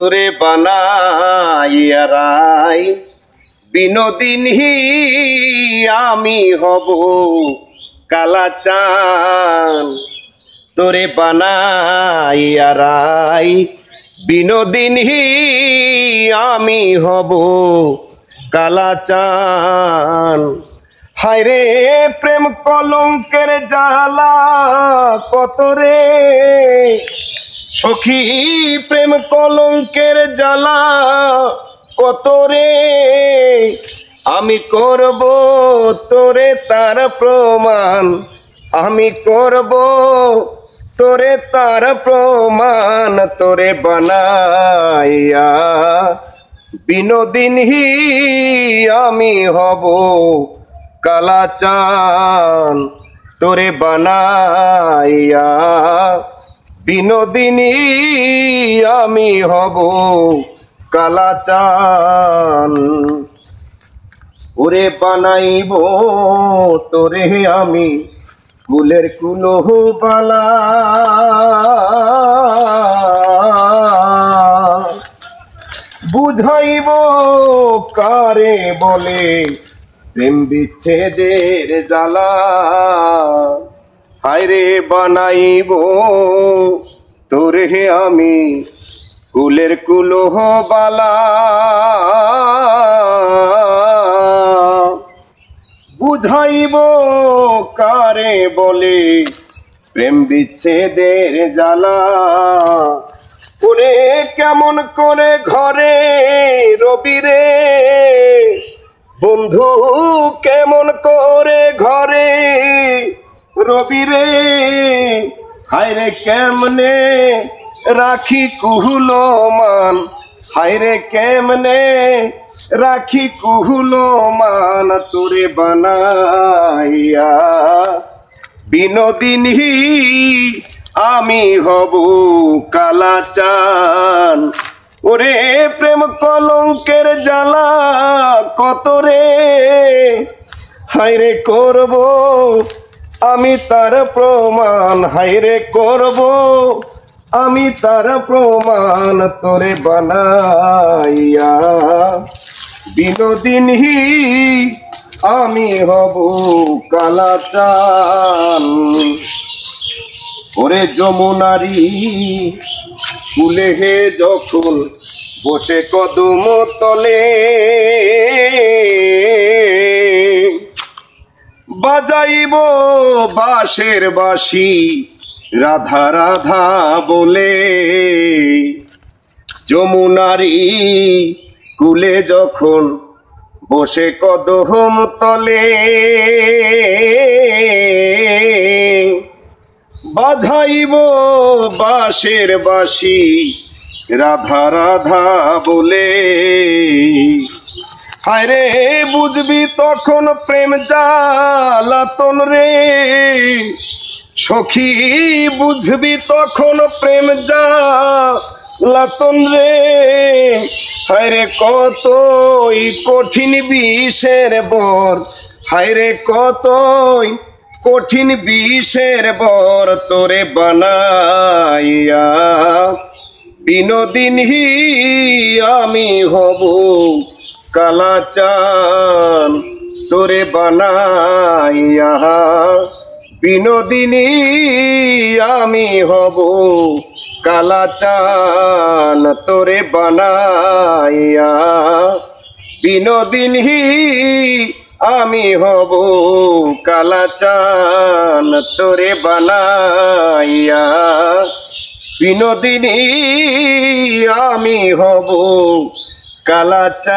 তোরে বানাইয়া রাই বিনোদিনী আমি হব কালাচান। তোরে বানাইয়া রাই বিনোদিনী আমি হব কালাচান। হায়রে প্রেম কলঙ্কের জ্বালা কত রে সখী, প্রেম কলঙ্কের জ্বালা কত রে। আমি করব তোরে তার প্রমাণ, আমি করব তোরে তার প্রমাণ। তোরে বানাইয়া বিনোদিনী আমি হব কালাচান। তোরে বানাইয়া বিনোদিনী আমি হব কালাচান। ওরে বানাইব তোরে আমি কুলের কুলহ বালা, বুঝাইব কারে বলে প্রেম বিচ্ছেদের জ্বালা। হায়রে বানাইব তোরে আমি কুলের কুলহ বালা, বুঝাইব কারে বলে প্রেম বিচ্ছেদের জ্বালা। ওরে কেমন করে ঘরে রবি রে বন্ধু, কেমন করে ঘরে রবি রে। হায়রে কেমনে রাখি কুহুলো মান, হায়রে কেমনে রাখি কুহুলো মান। তোরে বানাইয়া বিনোদিনী আমি হব কালাচান। ওরে প্রেম কলঙ্কের জ্বালা কত রে, হায়রে করব আমি তার প্রমাণ, হায়রে করব আমি তার প্রমাণ। তোরে বানাইয়া বিনোদিনী আমি হব কালাচান। ওরে যমুনারি কুলে হে যখন বসে কদম তলে, বাজাইব বাঁশের বাঁশি রাধা রাধা বলে। যমুনারি কুলে যখন বসে কদম তলে, বাজাইব বাঁশের বাঁশি রাধা রাধা বলে। হায়রে বুঝবি তখন প্রেম জ্বালাতন রে সখী, বুঝবি তখন প্রেম জ্বালাতন রে। হায়রে কতই কঠিন বিষের বর, হায়রে কতই কঠিন বিষের বর। তোরে বানাইয়া বিনোদিনী আমি হব কালাচান। তোরে বানাইয়া বিনোদিনী আমি হব কালাচান। তোরে বানাইয়া বিনোদিনী আমি হব কালাচান। তোরে বানাইয়া বিনোদিনী আমি হব কালাচান।